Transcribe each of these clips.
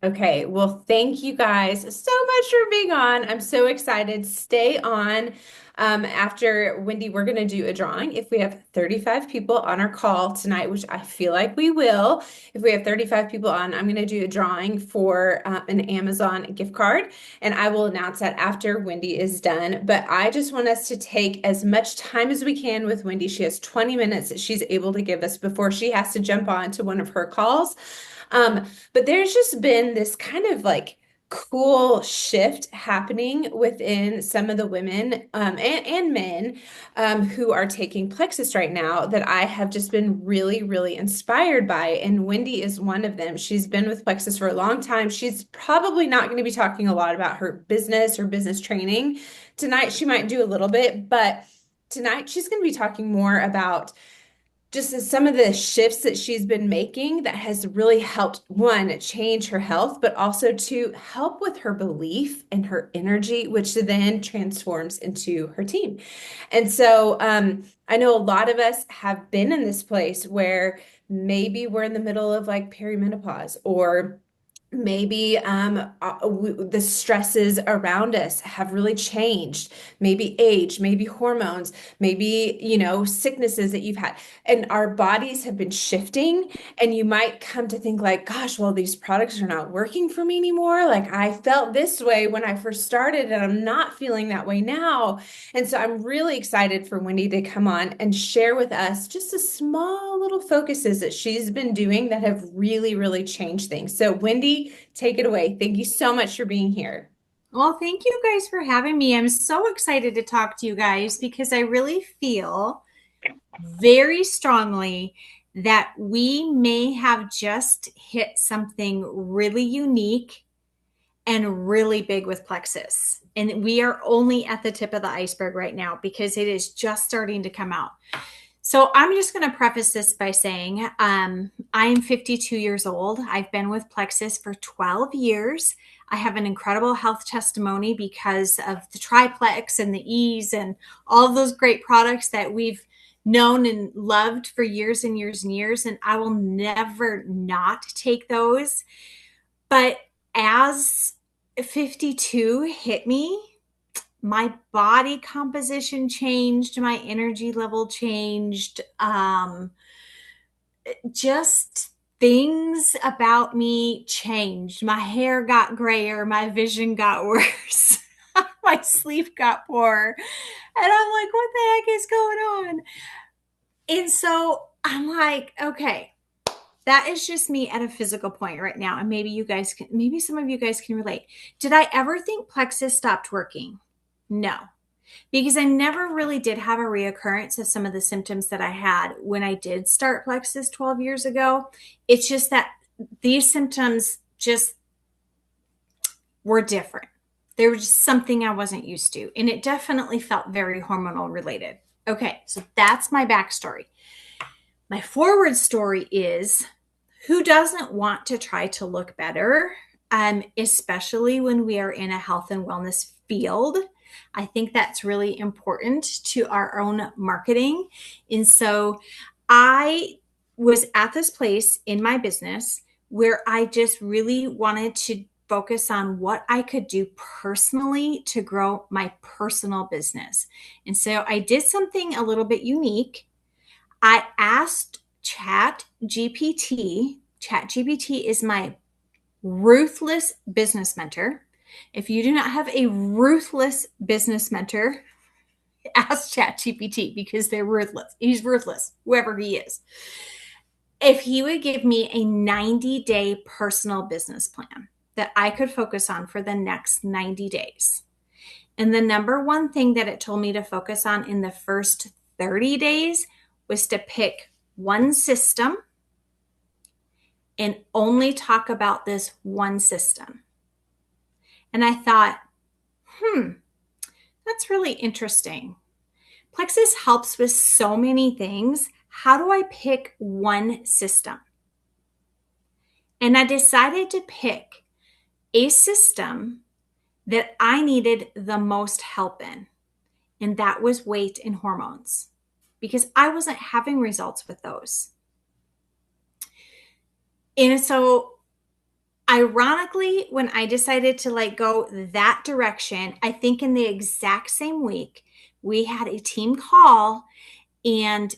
Okay, well, thank you guys so much for being on. I'm so excited. Stay on. After Wendy, we're going to do a drawing. If we have 35 people on our call tonight, which I feel like we will, if we have 35 people on, I'm going to do a drawing for an Amazon gift card, and I will announce that after Wendy is done. But I just want us to take as much time as we can with Wendy. She has 20 minutes that she's able to give us before she has to jump on to one of her calls. But there's just been this kind of like cool shift happening within some of the women and men who are taking Plexus right now that I have just been really, really inspired by. And Wendy is one of them. She's been with Plexus for a long time. She's probably not going to be talking a lot about her business or business training. Tonight, she might do a little bit, but tonight she's going to be talking more about just as some of the shifts that she's been making that has really helped one change her health, but also to help with her belief and her energy, which then transforms into her team. And so I know a lot of us have been in this place where maybe we're in the middle of like perimenopause, or maybe the stresses around us have really changed, maybe age, maybe hormones, maybe sicknesses that you've had, and our bodies have been shifting. And you might come to think like, gosh, well, these products are not working for me anymore. Like, I felt this way when I first started and I'm not feeling that way now. And so I'm really excited for Wendy to come on and share with us just a small little focuses that she's been doing that have really, really changed things. So Wendy, take it away. Thank you so much for being here. Well, thank you guys for having me. I'm so excited to talk to you guys because I really feel very strongly that we may have just hit something really unique and really big with Plexus. And we are only at the tip of the iceberg right now because it is just starting to come out. So I'm just going to preface this by saying I am 52 years old. I've been with Plexus for 12 years. I have an incredible health testimony because of the triplex and the ease and all of those great products that we've known and loved for years and years and years. And I will never not take those. But as 52 hit me, my body composition changed, my energy level changed, just things about me changed. My hair got grayer, my vision got worse, my sleep got poorer. And I'm like, what the heck is going on? And so I'm like, okay, that is just me at a physical point right now. And maybe some of you guys can relate. Did I ever think Plexus stopped working? No, because I never really did have a reoccurrence of some of the symptoms that I had when I did start Plexus 12 years ago. It's just that these symptoms just were different. They were just something I wasn't used to. And it definitely felt very hormonal related. Okay, so that's my backstory. My forward story is who doesn't want to try to look better, especially when we are in a health and wellness field? I think that's really important to our own marketing. And so I was at this place in my business where I just really wanted to focus on what I could do personally to grow my personal business. And so I did something a little bit unique. I asked ChatGPT. ChatGPT is my ruthless business mentor. If you do not have a ruthless business mentor, ask ChatGPT because they're ruthless. He's ruthless, whoever he is. If he would give me a 90-day personal business plan that I could focus on for the next 90 days. And the number one thing that it told me to focus on in the first 30 days was to pick one system and only talk about this one system. And I thought, that's really interesting. Plexus helps with so many things. How do I pick one system? And I decided to pick a system that I needed the most help in, and that was weight and hormones, because I wasn't having results with those. And so Ironically, when I decided to like go that direction, I think in the exact same week, we had a team call, and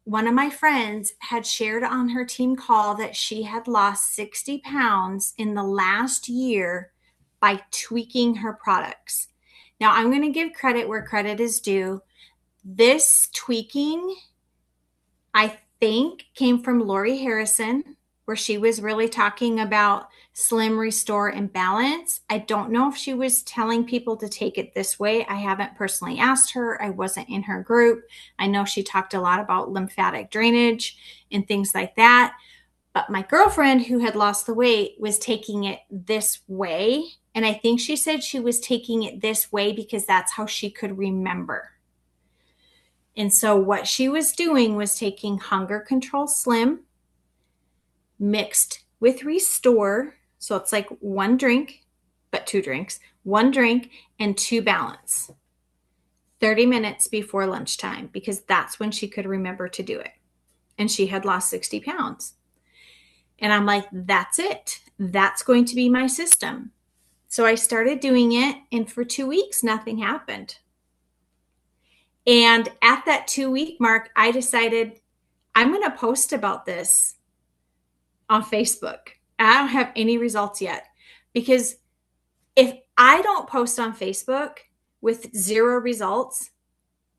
one of my friends had shared on her team call that she had lost 60 pounds in the last year by tweaking her products. Now, I'm going to give credit where credit is due. This tweaking, I think, came from Lori Harrison, where she was really talking about slim, restore, and balance. I don't know if she was telling people to take it this way. I haven't personally asked her. I wasn't in her group. I know she talked a lot about lymphatic drainage and things like that. But my girlfriend who had lost the weight was taking it this way. And I think she said she was taking it this way because that's how she could remember. And so what she was doing was taking Hunger Control Slim mixed with Restore. So it's like one drink, but two drinks, one drink and two balance, 30 minutes before lunchtime, because that's when she could remember to do it. And she had lost 60 pounds. And I'm like, that's it. That's going to be my system. So I started doing it, and for 2 weeks, nothing happened. And at that 2 week mark, I decided I'm going to post about this on Facebook. I don't have any results yet, because if I don't post on Facebook with zero results,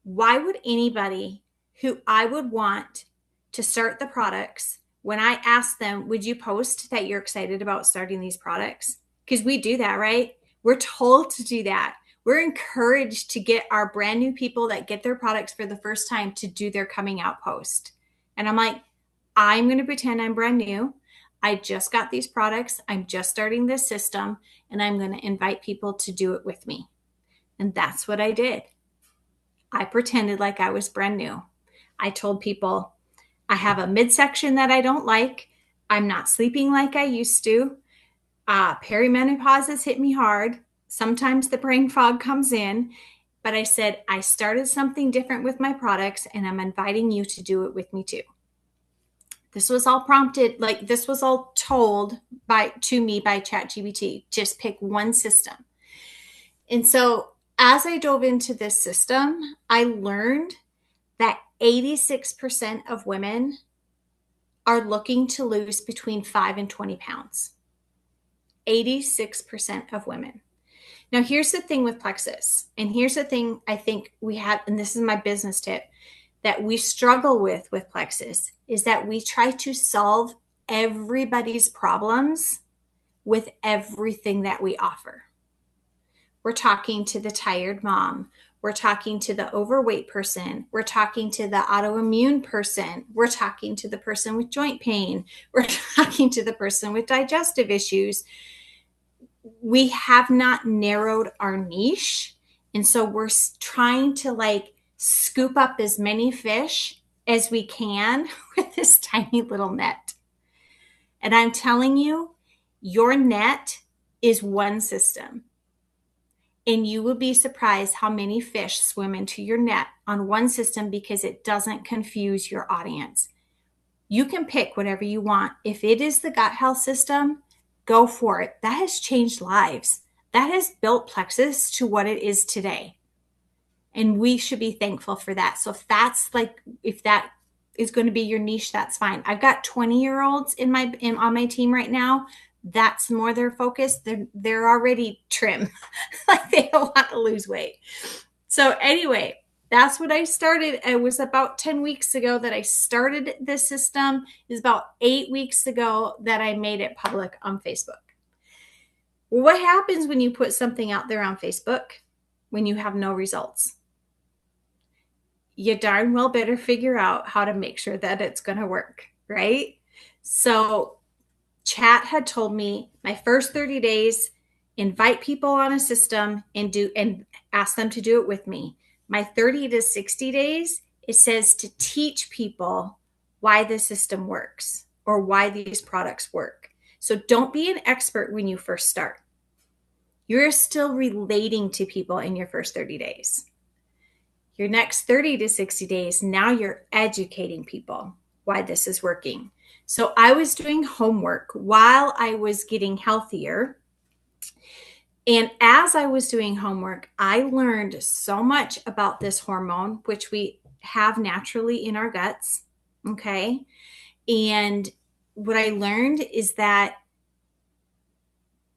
why would anybody who I would want to start the products, when I ask them, would you post that you're excited about starting these products? Because we do that, right? We're told to do that. We're encouraged to get our brand new people that get their products for the first time to do their coming out post. And I'm like, I'm going to pretend I'm brand new. I just got these products. I'm just starting this system, and I'm going to invite people to do it with me. And that's what I did. I pretended like I was brand new. I told people I have a midsection that I don't like. I'm not sleeping like I used to. Perimenopause has hit me hard. Sometimes the brain fog comes in. But I said, I started something different with my products, and I'm inviting you to do it with me too. This was all prompted, like this was all told to me by ChatGPT. Just pick one system. And so as I dove into this system, I learned that 86% of women are looking to lose between 5 and 20 pounds. 86% of women. Now, here's the thing with Plexus. And here's the thing I think we have, and this is my business tip, that we struggle with Plexus, is that we try to solve everybody's problems with everything that we offer. We're talking to the tired mom. We're talking to the overweight person. We're talking to the autoimmune person. We're talking to the person with joint pain. We're talking to the person with digestive issues. We have not narrowed our niche. And so we're trying to like scoop up as many fish as we can with this tiny little net. And I'm telling you, your net is one system. And you will be surprised how many fish swim into your net on one system, because it doesn't confuse your audience. You can pick whatever you want. If it is the gut health system, go for it. That has changed lives. That has built Plexus to what it is today. And we should be thankful for that. So if that is going to be your niche, that's fine. I've got 20-year-olds on my team right now. That's more their focus. They're already trim. Like they don't want to lose weight. So anyway, that's what I started. It was about 10 weeks ago that I started this system. It was about 8 weeks ago that I made it public on Facebook. What happens when you put something out there on Facebook when you have no results? You darn well better figure out how to make sure that it's going to work, right? So Chat had told me my first 30 days, invite people on a system and ask them to do it with me. My 30 to 60 days, it says to teach people why the system works or why these products work. So don't be an expert when you first start. You're still relating to people in your first 30 days. Your next 30 to 60 days, now you're educating people why this is working. So I was doing homework while I was getting healthier. And as I was doing homework, I learned so much about this hormone, which we have naturally in our guts. Okay. And what I learned is that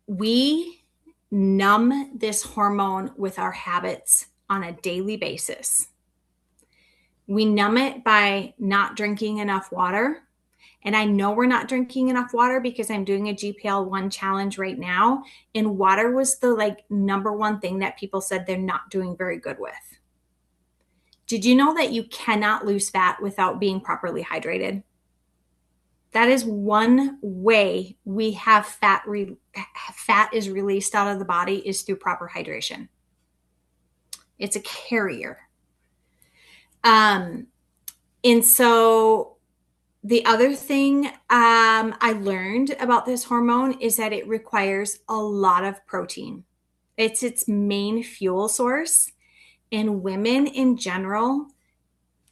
we numb this hormone with our habits on a daily basis. We numb it by not drinking enough water. And I know we're not drinking enough water because I'm doing a GPL-1 challenge right now. And water was the number one thing that people said they're not doing very good with. Did you know that you cannot lose fat without being properly hydrated? That is one way we have fat is released out of the body is through proper hydration. It's a carrier. And so the other thing I learned about this hormone is that it requires a lot of protein. It's its main fuel source. And women in general,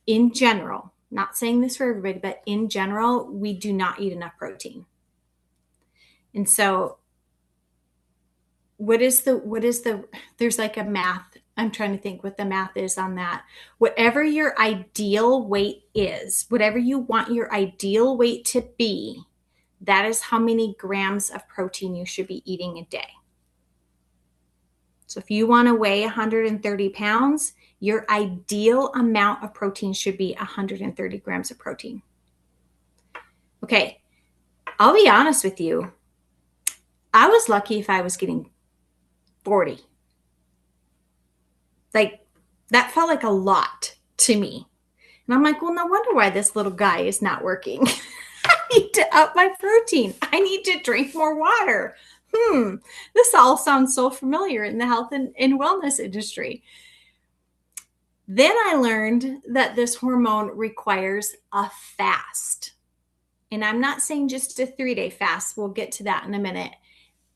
not saying this for everybody, but in general, we do not eat enough protein. And so there's like a math. I'm trying to think what the math is on that. Whatever your ideal weight is, whatever you want your ideal weight to be, that is how many grams of protein you should be eating a day. So if you want to weigh 130 pounds, your ideal amount of protein should be 130 grams of protein. Okay, I'll be honest with you. I was lucky if I was getting 40. That felt like a lot to me. And I'm like, well, no wonder why this little guy is not working. I need to up my protein. I need to drink more water. This all sounds so familiar in the health and wellness industry. Then I learned that this hormone requires a fast. And I'm not saying just a 3-day fast. We'll get to that in a minute.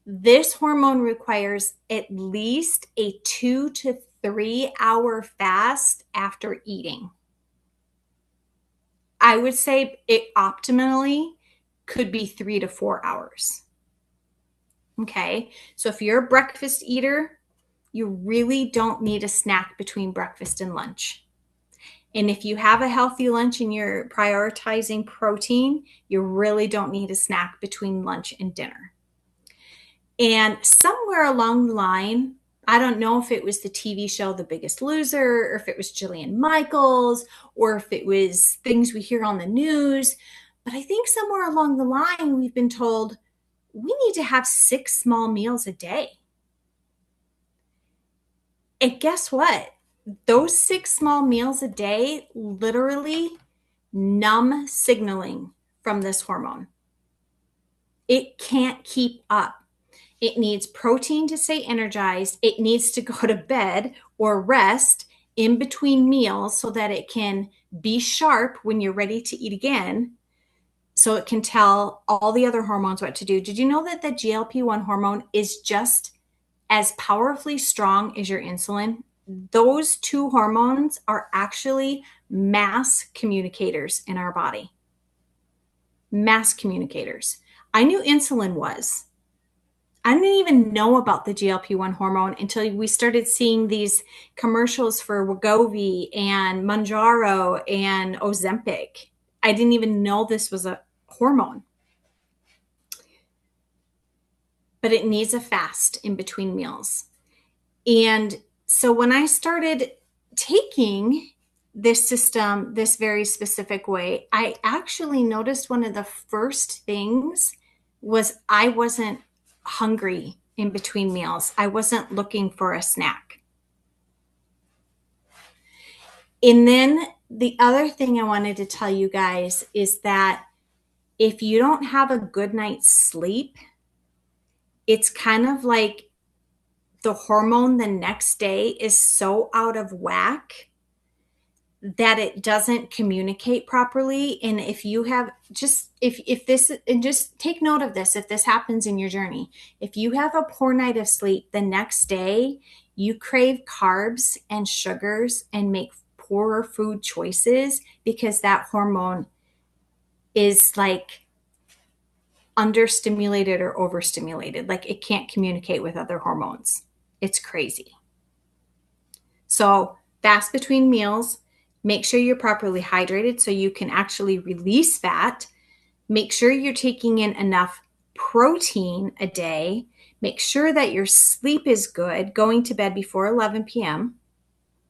This hormone requires at least a 2 to 3 hour fast after eating. I would say it optimally could be 3 to 4 hours. Okay, so if you're a breakfast eater, you really don't need a snack between breakfast and lunch. And if you have a healthy lunch and you're prioritizing protein, you really don't need a snack between lunch and dinner. And somewhere along the line, I don't know if it was the TV show The Biggest Loser, or if it was Jillian Michaels, or if it was things we hear on the news, but I think somewhere along the line, we've been told we need to have 6 small meals a day. And guess what? Those 6 small meals a day literally numb signaling from this hormone. It can't keep up. It needs protein to stay energized. It needs to go to bed or rest in between meals so that it can be sharp when you're ready to eat again, so it can tell all the other hormones what to do. Did you know that the GLP-1 hormone is just as powerfully strong as your insulin? Those two hormones are actually mass communicators in our body. Mass communicators. I knew insulin was. I didn't even know about the GLP-1 hormone until we started seeing these commercials for Wegovy and Mounjaro and Ozempic. I didn't even know this was a hormone. But it needs a fast in between meals. And so when I started taking this system this very specific way, I actually noticed one of the first things was I wasn't hungry in between meals. I wasn't looking for a snack. And then the other thing I wanted to tell you guys is that if you don't have a good night's sleep, it's kind of like the hormone the next day is so out of whack that it doesn't communicate properly. And if you have if this, and just take note of this, if this happens in your journey, if you have a poor night of sleep, the next day you crave carbs and sugars and make poorer food choices because that hormone is like understimulated or overstimulated. Like it can't communicate with other hormones. It's crazy. So fast between meals, make sure you're properly hydrated so you can actually release fat. Make sure you're taking in enough protein a day. Make sure that your sleep is good, going to bed before 11 p.m.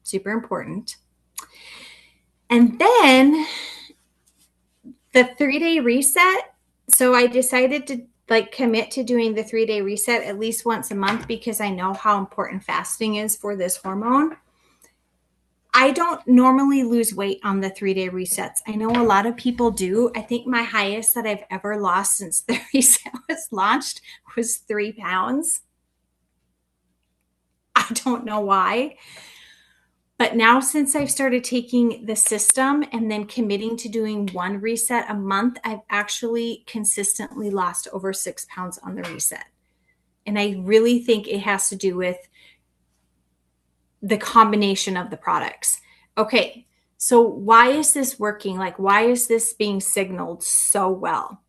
Super important. And then the 3-day reset. So I decided to like commit to doing the 3-day reset at least once a month because I know how important fasting is for this hormone. I don't normally lose weight on the 3-day resets. I know a lot of people do. I think my highest that I've ever lost since the reset was launched was 3 pounds. I don't know why. But now, since I've started taking the system and then committing to doing one reset a month, I've actually consistently lost over 6 pounds on the reset. And I really think it has to do with the combination of the products. Okay, so why is this working? Like, why is this being signaled so well?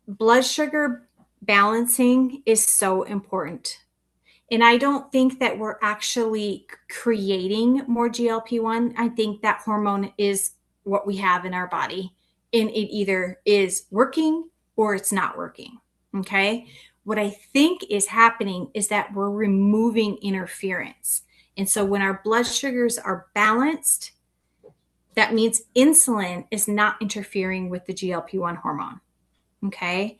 Blood sugar balancing is so important. And I don't think that we're actually creating more GLP-1. I think that hormone is what we have in our body. And it either is working or it's not working. Okay. What I think is happening is that we're removing interference. And so when our blood sugars are balanced, that means insulin is not interfering with the GLP-1 hormone. Okay.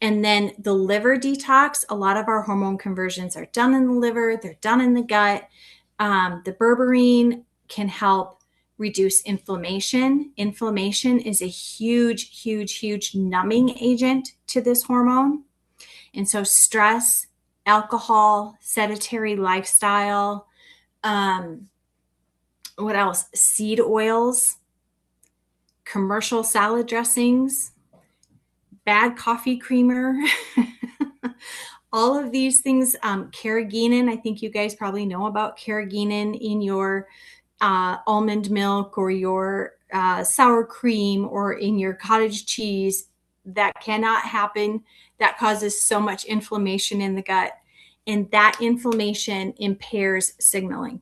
And then the liver detox, a lot of our hormone conversions are done in the liver, they're done in the gut. The berberine can help reduce inflammation. Inflammation is a huge, huge, huge numbing agent to this hormone. And so stress, alcohol, sedentary lifestyle, what else? Seed oils, commercial salad dressings, bad coffee creamer, all of these things. Carrageenan, I think you guys probably know about carrageenan in your almond milk or your sour cream or in your cottage cheese. That cannot happen. That causes so much inflammation in the gut. And that inflammation impairs signaling.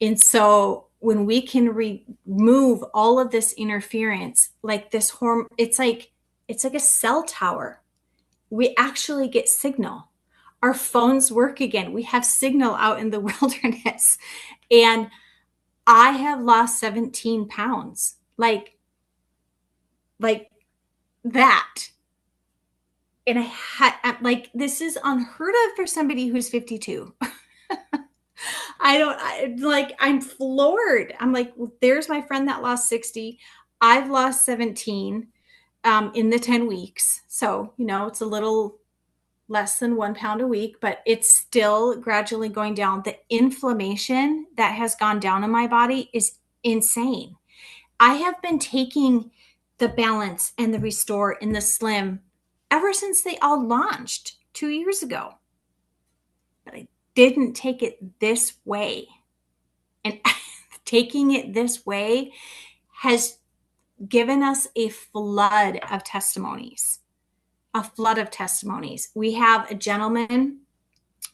And so when we can remove all of this interference, like this hormone, it's like a cell tower. We actually get signal. Our phones work again. We have signal out in the wilderness. And I have lost 17 pounds. Like that. And like, this is unheard of for somebody who's 52. I'm floored. I'm like, well, there's my friend that lost 60. I've lost 17 in the 10 weeks. So, it's a little less than 1 pound a week, but it's still gradually going down. The inflammation that has gone down in my body is insane. I have been taking the Balance and the Restore and the Slim ever since they all launched 2 years ago. But I didn't take it this way. And taking it this way has given us a flood of testimonies. We have a gentleman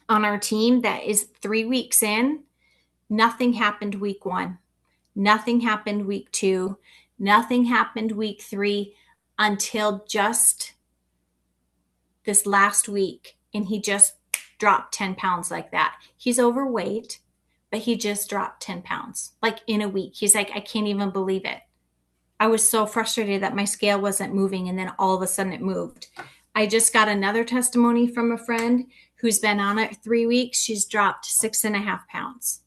on our team that is 3 weeks in. Nothing happened week 1. Nothing happened week 2. Nothing happened week 3 until just this last week. And he just dropped 10 pounds like that. He's overweight, but he just dropped 10 pounds like in a week. He's like, I can't even believe it. I was so frustrated that my scale wasn't moving, and then all of a sudden it moved. I just got another testimony from a friend who's been on it 3 weeks. She's dropped 6.5 pounds.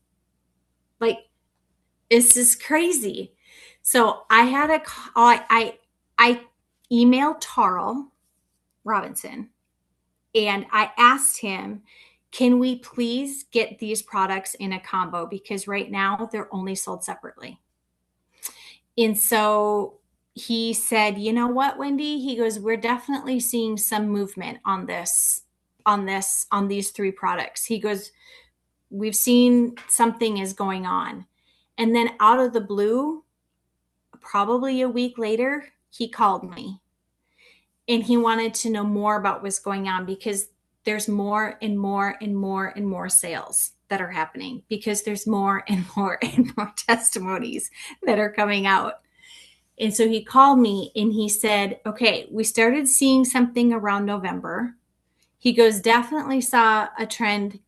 Like, this is crazy. So I emailed Tarl Robinson and I asked him, can we please get these products in a combo? Because right now they're only sold separately. And so he said, you know what, Wendy? He goes, we're definitely seeing some movement on these 3 products. He goes, we've seen something is going on. And then out of the blue, probably a week later, he called me and he wanted to know more about what's going on because there's more and more and more and more sales that are happening because there's more and more and more testimonies that are coming out. And so he called me and he said, okay, we started seeing something around November. He goes, definitely saw a trend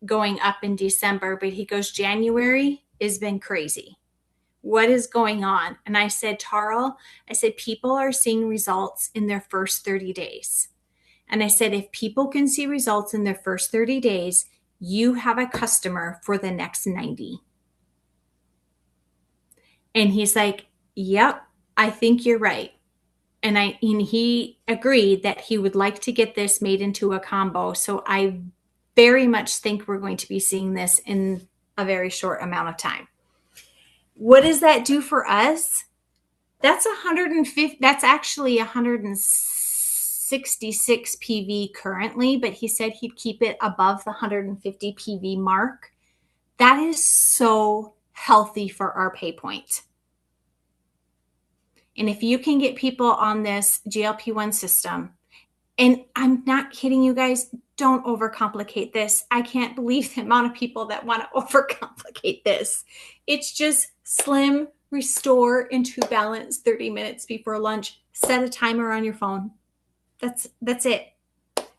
going up in December, but he goes, January has been crazy. What is going on? And I said, Tarl, I said, people are seeing results in their first 30 days. And I said, if people can see results in their first 30 days, you have a customer for the next 90. And he's like, yep, I think you're right. And he agreed that he would like to get this made into a combo. So I very much think we're going to be seeing this in a very short amount of time. What does that do for us? That's 150. That's actually 166 PV currently, but he said he'd keep it above the 150 PV mark. That is so healthy for our pay point. And if you can get people on this GLP-1 system, and I'm not kidding you guys, don't overcomplicate this. I can't believe the amount of people that want to overcomplicate this. It's just slim, restore, into balance 30 minutes before lunch. Set a timer on your phone. That's it.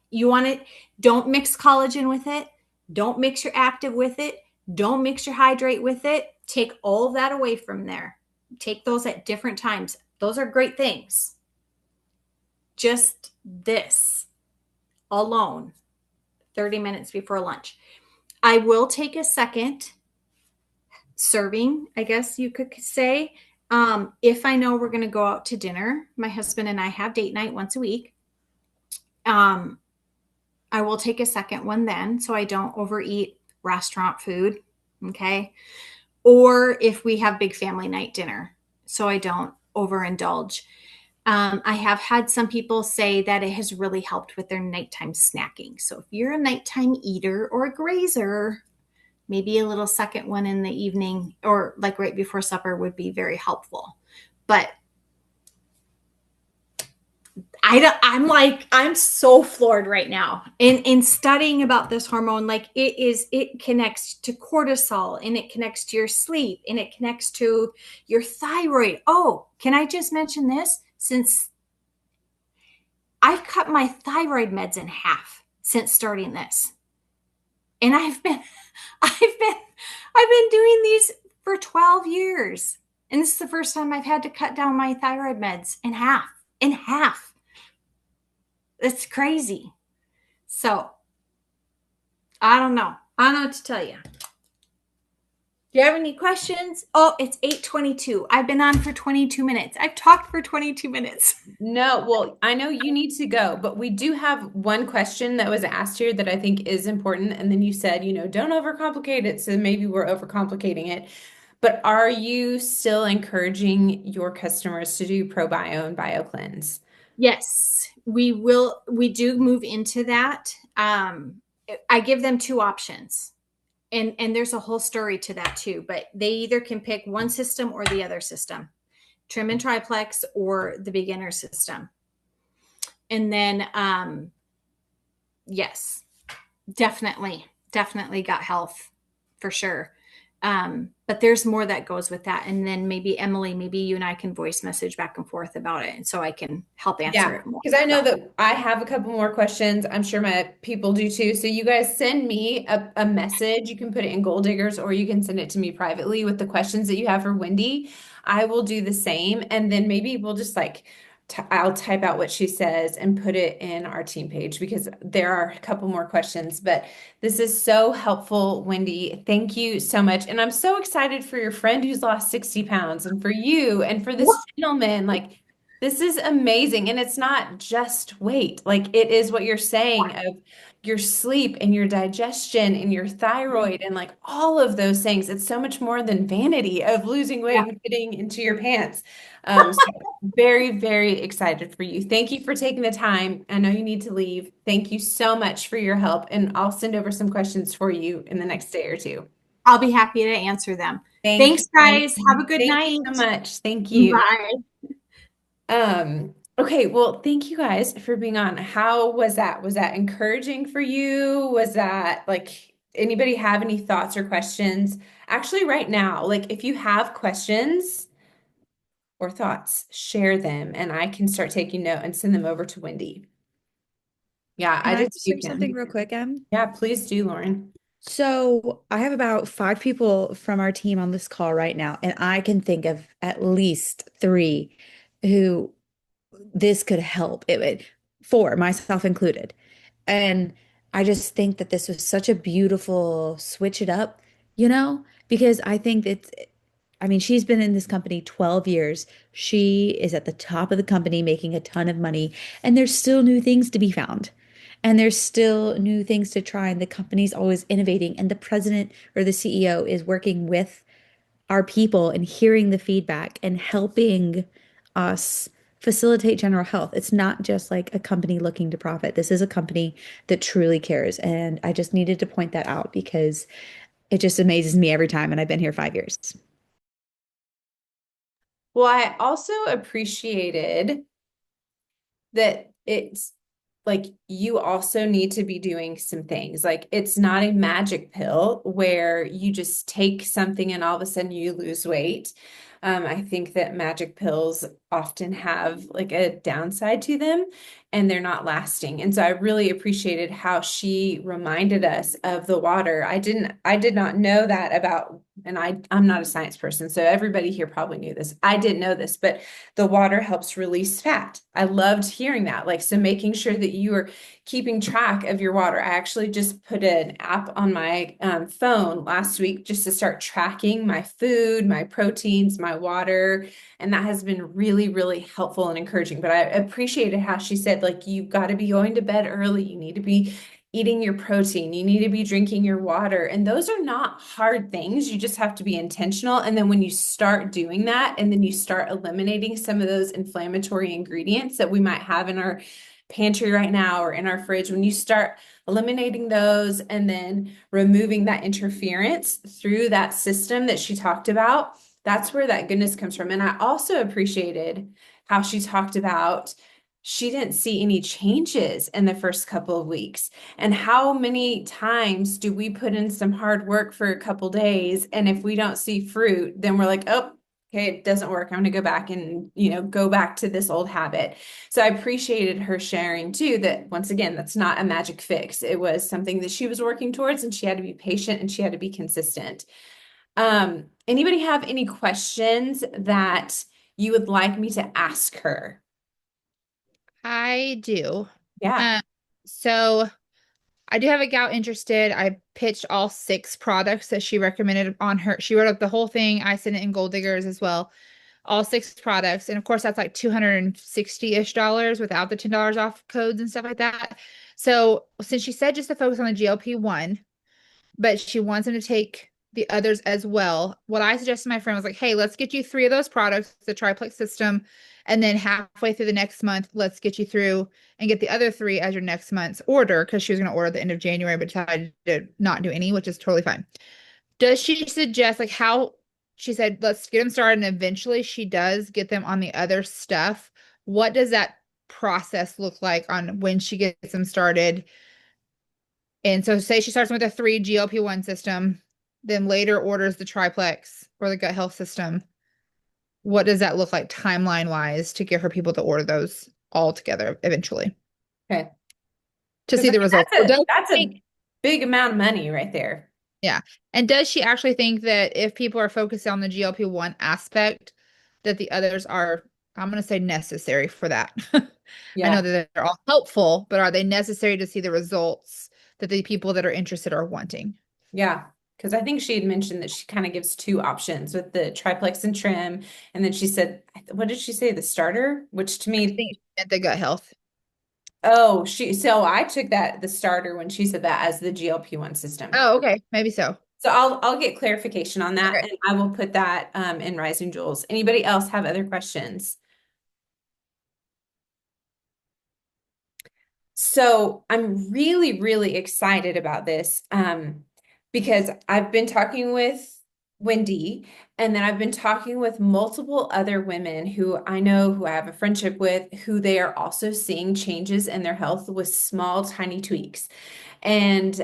You want it, don't mix collagen with it. Don't mix your active with it. Don't mix your hydrate with it. Take all of that away from there. Take those at different times. Those are great things. Just this alone, 30 minutes before lunch. I will take a second serving, I guess you could say. If I know we're going to go out to dinner, my husband and I have date night once a week. I will take a second one then so I don't overeat restaurant food. Okay. Or if we have big family night dinner, so I don't overindulge. I have had some people say that it has really helped with their nighttime snacking. So if you're a nighttime eater or a grazer, maybe a little second one in the evening or like right before supper would be very helpful. But I'm so floored right now in studying about this hormone. Like it connects to cortisol and it connects to your sleep and it connects to your thyroid. Oh, can I just mention this? Since I've cut my thyroid meds in half since starting this. And I've been doing these for 12 years. And this is the first time I've had to cut down my thyroid meds in half. In half. It's crazy. So I don't know. I don't know what to tell you. Do you have any questions? Oh, it's 8:22. I've been on for 22 minutes. I've talked for 22 minutes. No, well, I know you need to go, but we do have one question that was asked here that I think is important. And then you said, don't overcomplicate it. So maybe we're overcomplicating it. But are you still encouraging your customers to do ProBio and BioCleanse? Yes, we will. We do move into that. I give them two options. And there's a whole story to that too, but they either can pick one system or the other system, trim and triplex or the beginner system. And then, yes, definitely got health for sure. But there's more that goes with that. And then maybe Emily, maybe you and I can voice message back and forth about it. And so I can help answer Yeah, it more. because I know that I have a couple more questions. I'm sure my people do too. So you guys send me a message. You can put it in Gold Diggers or you can send it to me privately with the questions that you have for Wendy. I will do the same. And then maybe we'll just I'll type out what she says and put it in our team page because there are a couple more questions. But this is so helpful, Wendy. Thank you so much. And I'm so excited for your friend who's lost 60 pounds and for you and for this gentleman. This is amazing. And it's not just weight. It is what you're saying of your sleep and your digestion and your thyroid and all of those things. It's so much more than vanity of losing weight Yeah, and fitting into your pants. So very, very excited for you. Thank you for taking the time. I know you need to leave. Thank you so much for your help. And I'll send over some questions for you in the next day or two. I'll be happy to answer them. Thank you, Thanks, guys. Have a Wendy. good Thank you night. so much. Thank you. Bye. Okay, well, thank you guys for being on. How was that? Was that encouraging for you? Was that like anybody have any thoughts or questions? Actually, right now, like if you have questions or thoughts, share them and I can start taking note and send them over to Wendy. Yeah, Can I I just just you share something can. real quick, Em? Yeah, please do, Lauren. So I have about 5 people from our team on this call right now, and I can think of at least three who this could help. It would, four, myself included. And I just think that this was such a beautiful switch it up, because I think I mean, she's been in this company 12 years. She is at the top of the company making a ton of money, and there's still new things to be found. And there's still new things to try, and the company's always innovating. And the president or the CEO is working with our people and hearing the feedback and helping us facilitate general health. It's not just like a company looking to profit. This is a company that truly cares. And I just needed to point that out because it just amazes me every time. And I've been here 5 years. Well, I also appreciated that it's like you also need to be doing some things. Like it's not a magic pill where you just take something and all of a sudden you lose weight. I think that magic pills often have like a downside to them and they're not lasting. And so I really appreciated how she reminded us of the water. I did not know that about, and I'm not a science person, so everybody here probably knew this. I didn't know this, but the water helps release fat. I loved hearing that. Like, so making sure that you are keeping track of your water. I actually just put an app on my phone last week just to start tracking my food, my proteins, my water. And that has been really, really helpful and encouraging. But I appreciated how she said, like, you've got to be going to bed early. You need to be eating your protein. You need to be drinking your water. And those are not hard things. You just have to be intentional. And then when you start doing that, and then you start eliminating some of those inflammatory ingredients that we might have in our pantry right now or in our fridge, when you start eliminating those and then removing that interference through that system that she talked about, that's where that goodness comes from. And I also appreciated how she talked about she didn't see any changes in the first couple of weeks. And how many times do we put in some hard work for a couple days, and if we don't see fruit, then we're like, oh, okay, it doesn't work. I'm going to go back and, go back to this old habit. So I appreciated her sharing too that once again, that's not a magic fix. It was something that she was working towards and she had to be patient and she had to be consistent. Anybody have any questions that you would like me to ask her? I do. Yeah. Um, so I do have a gal interested. I pitched all 6 products that she recommended on her. She wrote up the whole thing. I sent it in Gold Diggers as well. All 6 products. And of course, that's like 260-ish dollars without the $10 off codes and stuff like that. So since she said just to focus on the GLP-1, but she wants him to take the others as well. What I suggested to my friend was like, hey, let's get you 3 of those products, the triplex system, and then halfway through the next month, let's get you through and get the other 3 as your next month's order because she was going to order the end of January, but decided to not do any, which is totally fine. Does she suggest like how she said, let's get them started and eventually she does get them on the other stuff? What does that process look like on when she gets them started? And so say she starts with a 3 GLP-1 system, then later orders the triplex or the gut health system. What does that look like timeline wise to get her people to order those all together eventually Okay. to Because see I the mean, results? Or does she that's a think, big amount of money right there. yeah. And does she actually think that if people are focused on the GLP-1 aspect, that the others are, I'm going to say necessary for that? I know Yeah. that they're all helpful, but are they necessary to see the results that the people that are interested are wanting? Yeah. Because I think she had mentioned that she kind of gives two options with the triplex and trim. And then she said, what did she say? The starter, which to I me, think she meant the gut health. so I took the starter when she said that as the GLP-1 system. Oh, okay. Maybe so. So I'll get clarification on that Okay. and I will put that in Rising Jewels. Anybody else have other questions? So I'm really, really excited about this because I've been talking with Wendy, and then I've been talking with multiple other women who I know who I have a friendship with, who they are also seeing changes in their health with small, tiny tweaks. And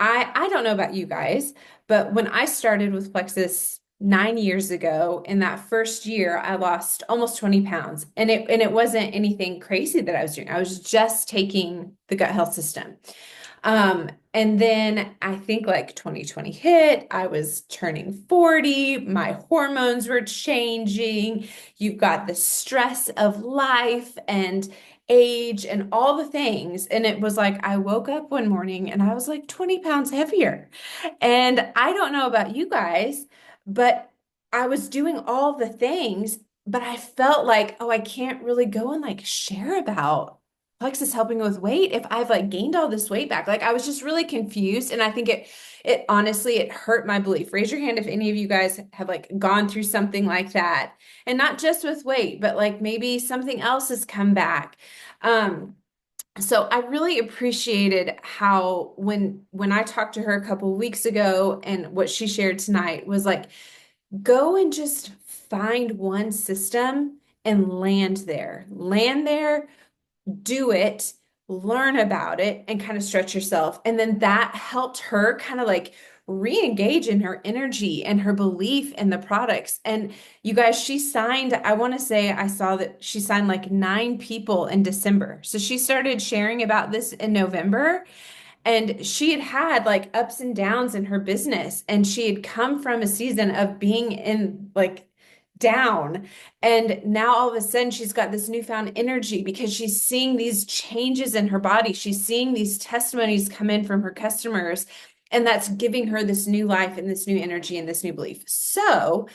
I don't know about you guys, but when I started with Plexus 9 years ago, in that first year, I lost almost 20 pounds. And it wasn't anything crazy that I was doing. I was just taking the gut health system. And then I think like 2020 hit, I was turning 40, my hormones were changing. You've got the stress of life and age and all the things. And it was like I woke up one morning and I was like 20 pounds heavier. And I don't know about you guys, but I was doing all the things, but I felt like, oh, I can't really go and like share about Plexus helping with weight if I've like gained all this weight back. Like I was just really confused. And I think it honestly, it hurt my belief. Raise your hand if any of you guys have like gone through something like that. And not just with weight, but like maybe something else has come back. Um, so I really appreciated how when I talked to her a couple of weeks ago and what she shared tonight was like, go and just find one system and land there. Land there, do it, learn about it, and kind of stretch yourself. And then that helped her kind of like re-engage in her energy and her belief in the products. And you guys, she signed, I want to say I saw that she signed like 9 people in December. So she started sharing about this in November. And she had had like ups and downs in her business, and she had come from a season of being in like down. And now all of a sudden she's got this newfound energy because she's seeing these changes in her body. She's seeing these testimonies come in from her customers, and that's giving her this new life and this new energy and this new belief. So,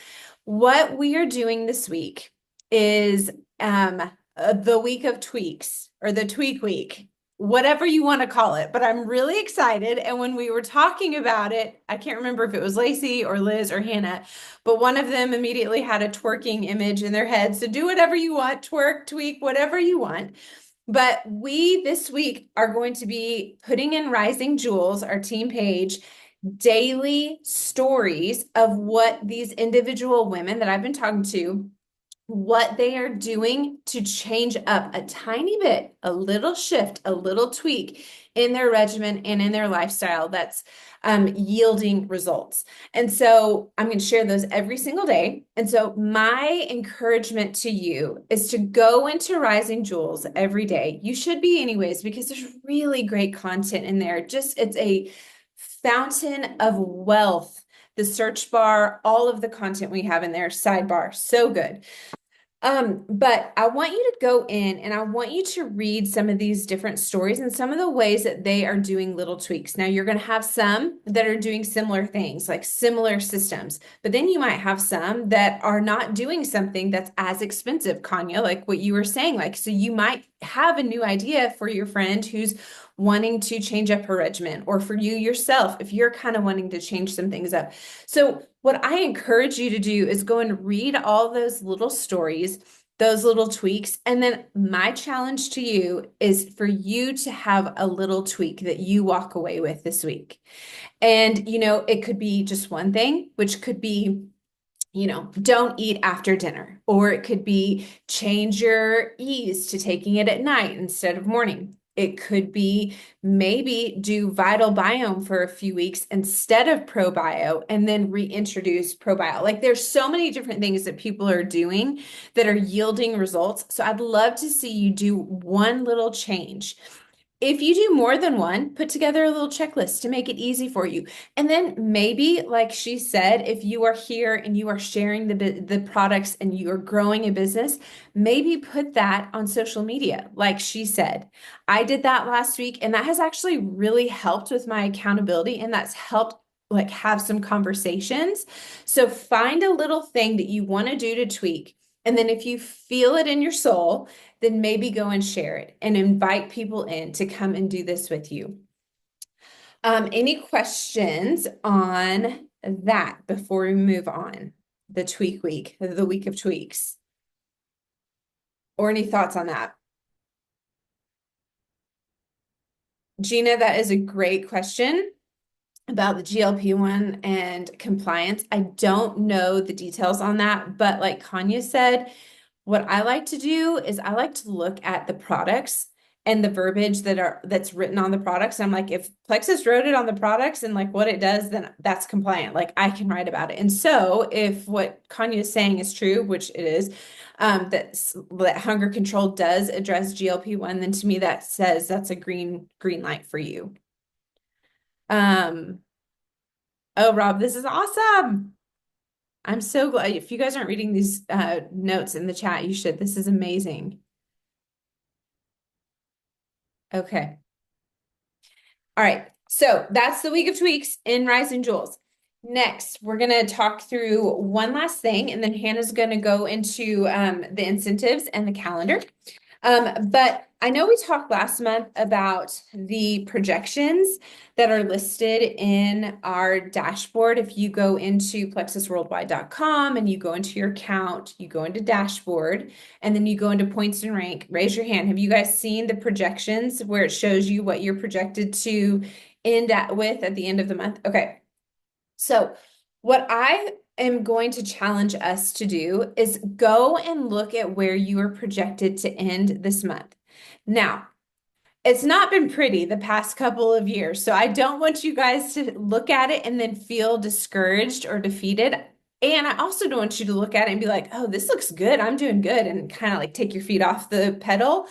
what we are doing this week is the week of tweaks or the tweak week, whatever you want to call it. But I'm really excited. And when we were talking about it, I can't remember if it was Lacey or Liz or Hannah, but one of them immediately had a twerking image in their head. So do whatever you want, twerk, tweak, whatever you want. But we this week are going to be putting in Rising Jewels, our team page, daily stories of what these individual women that I've been talking to, what they are doing to change up a tiny bit, a little shift, a little tweak in their regimen and in their lifestyle that's yielding results. And so I'm going to share those every single day. And so my encouragement to you is to go into Rising Jewels every day. You should be anyways, because there's really great content in there. Just it's a fountain of wealth. The search bar, all of the content we have in there, sidebar, so good. But I want you to go in and I want you to read some of these different stories and some of the ways that they are doing little tweaks. Now, you're going to have some that are doing similar things, like similar systems, but then you might have some that are not doing something that's as expensive, Kanya, like what you were saying. Like, so you might have a new idea for your friend who's wanting to change up her regimen, or for you yourself, if you're kind of wanting to change some things up. So what I encourage you to do is go and read all those little stories, those little tweaks. And then my challenge to you is for you to have a little tweak that you walk away with this week. And, it could be just one thing, which could be, don't eat after dinner, or it could be change your ease to taking it at night instead of morning. It could be maybe do vital biome for a few weeks instead of probio and then reintroduce probio. Like there's so many different things that people are doing that are yielding results. So I'd love to see you do one little change. If you do more than one, put together a little checklist to make it easy for you. And then maybe, like she said, if you are here and you are sharing the products and you are growing a business, maybe put that on social media, like she said. I did that last week, and that has actually really helped with my accountability, and that's helped like have some conversations. So find a little thing that you want to do to tweak. And then if you feel it in your soul, then maybe go and share it and invite people in to come and do this with you. Any questions on that before we move on? The tweak week, the week of tweaks, or any thoughts on that? Gina, that is a great question. about the GLP-1 and compliance. I don't know the details on that, but like Kanya said, what I like to do is I like to look at the products and the verbiage that's written on the products. I'm like, if Plexus wrote it on the products and like what it does, then that's compliant. Like I can write about it. And so if what Kanya is saying is true, which it is, that hunger control does address GLP-1, then to me that says that's a green light for you. Um, oh, Rob, this is awesome. I'm so glad. If you guys aren't reading these notes in the chat, you should. This is amazing. Okay. All right. So that's the week of tweaks in Rise and Jewels. Next, we're going to talk through one last thing, and then Hannah's going to go into the incentives and the calendar. But I know we talked last month about the projections that are listed in our dashboard. If you go into plexusworldwide.com and you go into your account, you go into dashboard, and then you go into points and rank, raise your hand. Have you guys seen the projections where it shows you what you're projected to end with at the end of the month? Okay. So what I am going to challenge us to do is go and look at where you are projected to end this month. Now, it's not been pretty the past couple of years, so I don't want you guys to look at it and then feel discouraged or defeated. And I also don't want you to look at it and be like, oh, this looks good. I'm doing good. And kind of like take your feet off the pedal.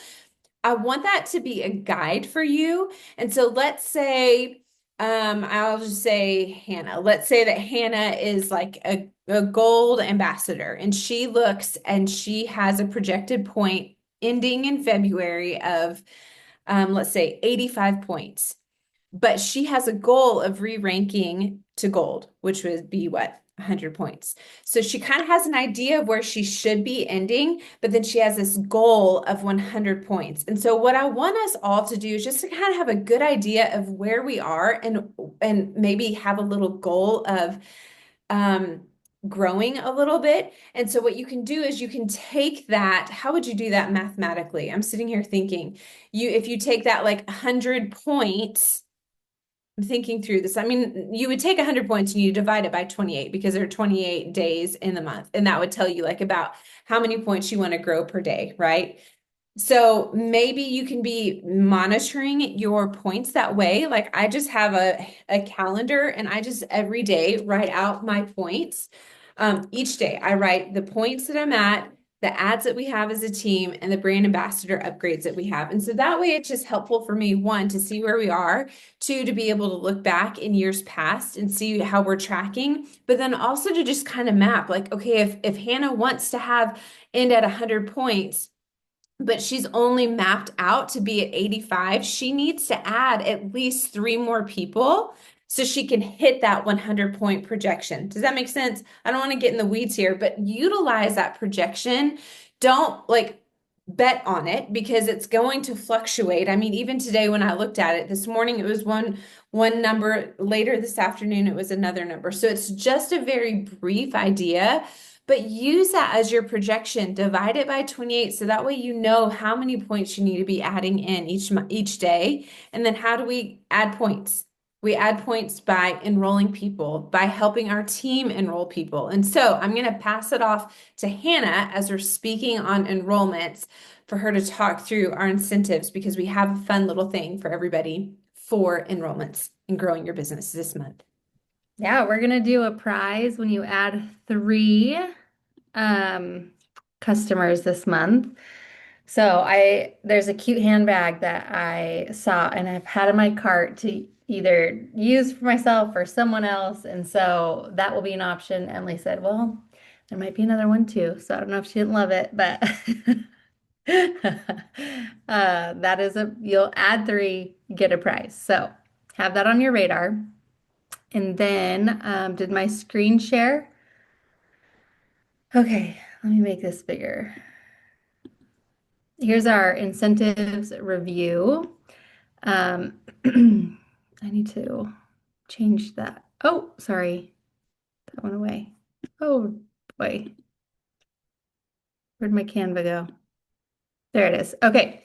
I want that to be a guide for you. And so let's say, I'll just say Hannah. Let's say that Hannah is like a gold ambassador and she looks and she has a projected point ending in February of, let's say 85 points. But she has a goal of re-ranking to gold, which would be what? 100 points. So she kind of has an idea of where she should be ending, but then she has this goal of 100 points. And so what I want us all to do is just to kind of have a good idea of where we are and maybe have a little goal of growing a little bit. And so what you can do is you can take that, how would you do that mathematically? I'm sitting here thinking, if you take that like 100 points, I'm thinking through this. I mean, you would take 100 points and you divide it by 28 because there are 28 days in the month. And that would tell you like about how many points you want to grow per day, right? So maybe you can be monitoring your points that way. Like I just have a calendar and I just every day write out my points. Each day I write the points that I'm at, the ads that we have as a team, and the brand ambassador upgrades that we have. And so that way it's just helpful for me, one, to see where we are, two, to be able to look back in years past and see how we're tracking, but then also to just kind of map like, okay, if Hannah wants to have end at 100 points, but she's only mapped out to be at 85. She needs to add at least three more people so she can hit that 100 point projection. Does that make sense? I don't want to get in the weeds here, but utilize that projection. Don't like bet on it because it's going to fluctuate. I mean, even today when I looked at it this morning, it was one number. Later this afternoon, it was another number. So it's just a very brief idea, but use that as your projection. Divide it by 28 so that way you know how many points you need to be adding in each day. And then how do we add points? We add points by enrolling people, by helping our team enroll people. And so I'm going to pass it off to Hannah as we're speaking on enrollments for her to talk through our incentives because we have a fun little thing for everybody for enrollments and growing your business this month. Yeah, we're gonna do a prize when you add 3 um, customers this month. So there's a cute handbag that I saw and I've had in my cart to either use for myself or someone else. And so that will be an option. Emily said, well, there might be another one too. So I don't know if she didn't love it, but that is you'll add 3, get a prize. So have that on your radar. And then did my screen share? Okay, let me make this bigger. Here's our incentives review. I need to change that. Oh, sorry. That went away. Oh, boy. Where'd my Canva go? There it is. Okay.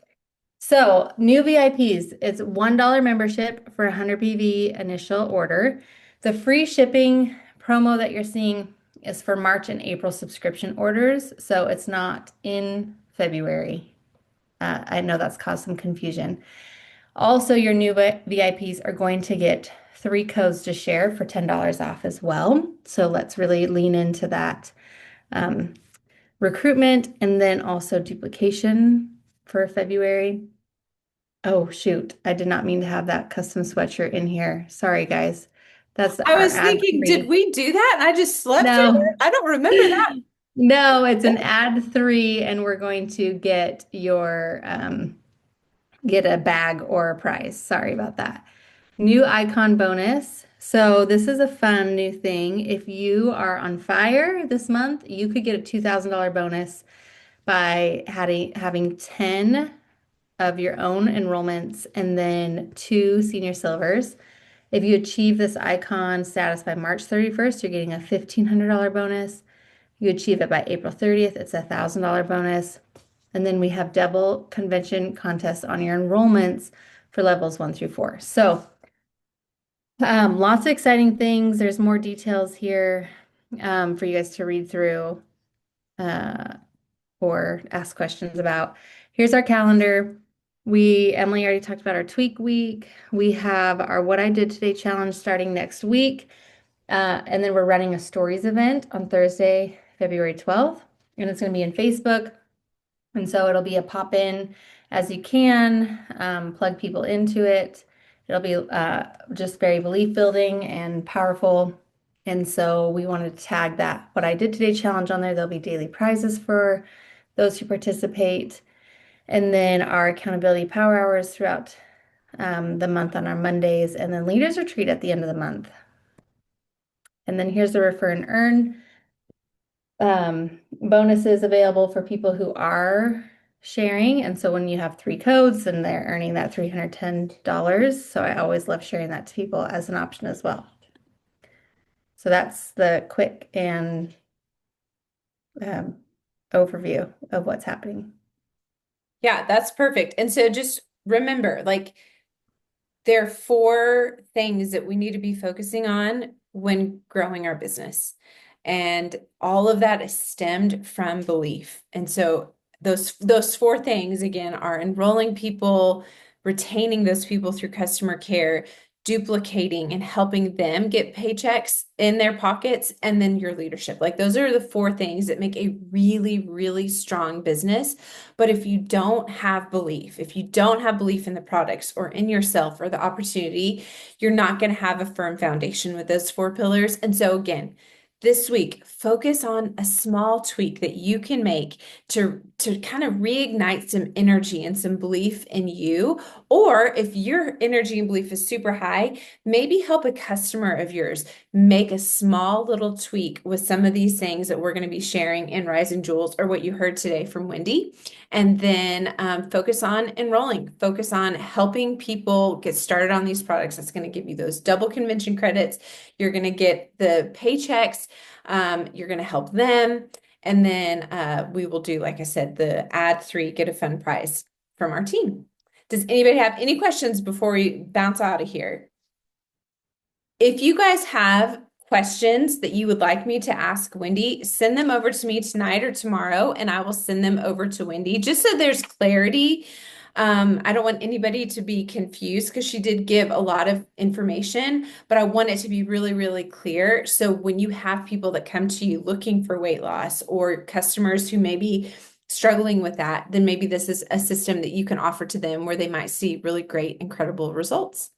So, new VIPs, it's $1 membership for 100 PV initial order. The free shipping promo that you're seeing is for March and April subscription orders, so it's not in February. I know that's caused some confusion. Also, your new VIPs are going to get 3 codes to share for $10 off as well. So let's really lean into that um, recruitment and then also duplication for February. Oh, shoot. I did not mean to have that custom sweatshirt in here. Sorry, guys. That's I our was ad thinking, did three. we do that? And I just slept through No. it. I don't remember that. No, it's an ad three, and we're going to get a bag or a prize. Sorry about that. New icon bonus. So this is a fun new thing. If you are on fire this month, you could get a $2,000 bonus by having 10 of your own enrollments and then 2 senior silvers. If you achieve this icon status by March 31st, you're getting a $1,500 bonus. You achieve it by April 30th, it's a $1,000 bonus. And then we have double convention contests on your enrollments for levels 1 through 4. So lots of exciting things. There's more details here for you guys to read through uh, or ask questions about. Here's our calendar. Emily already talked about our tweak week. We have our What I Did Today challenge starting next week. And then we're running a stories event on Thursday, February 12th. And it's going to be in Facebook. And so it'll be a pop in as you can, plug people into it. It'll be just very belief building and powerful. And so we wanted to tag that What I Did Today challenge on there. There'll be daily prizes for those who participate. And then our accountability power hours throughout the month on our Mondays, and then leaders retreat at the end of the month. And then here's the refer and earn bonuses available for people who are sharing. And so when you have 3 codes, then they're earning that $310. So I always love sharing that to people as an option as well. So that's the quick and overview of what's happening. Yeah, that's perfect. And so just remember, like, there are 4 things that we need to be focusing on when growing our business. And all of that is stemmed from belief. And so those 4 things again are enrolling people, retaining those people through customer care, duplicating and helping them get paychecks in their pockets, and then your leadership. Like those are the 4 things that make a really, really strong business. But if you don't have belief, if you don't have belief in the products or in yourself or the opportunity, you're not going to have a firm foundation with those 4 pillars. And so again, this week, focus on a small tweak that you can make to kind of reignite some energy and some belief in you. Or if your energy and belief is super high, maybe help a customer of yours make a small little tweak with some of these things that we're going to be sharing in Rise and Jewels or what you heard today from Wendy. And then focus on enrolling, focus on helping people get started on these products. That's going to give you those double convention credits. You're going to get the paychecks. You're going to help them. And then we will do, like I said, the ad 3, get a fun prize from our team. Does anybody have any questions before we bounce out of here? If you guys have questions that you would like me to ask Wendy, send them over to me tonight or tomorrow, and I will send them over to Wendy just so there's clarity. I don't want anybody to be confused because she did give a lot of information, but I want it to be really, really clear. So when you have people that come to you looking for weight loss or customers who may be struggling with that, then maybe this is a system that you can offer to them where they might see really great, incredible results.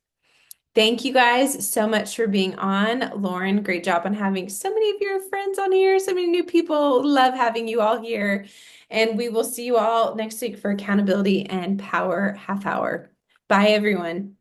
Thank you guys so much for being on. Lauren, great job on having so many of your friends on here, so many new people. Love having you all here. And we will see you all next week for Accountability and Power Half Hour. Bye, everyone.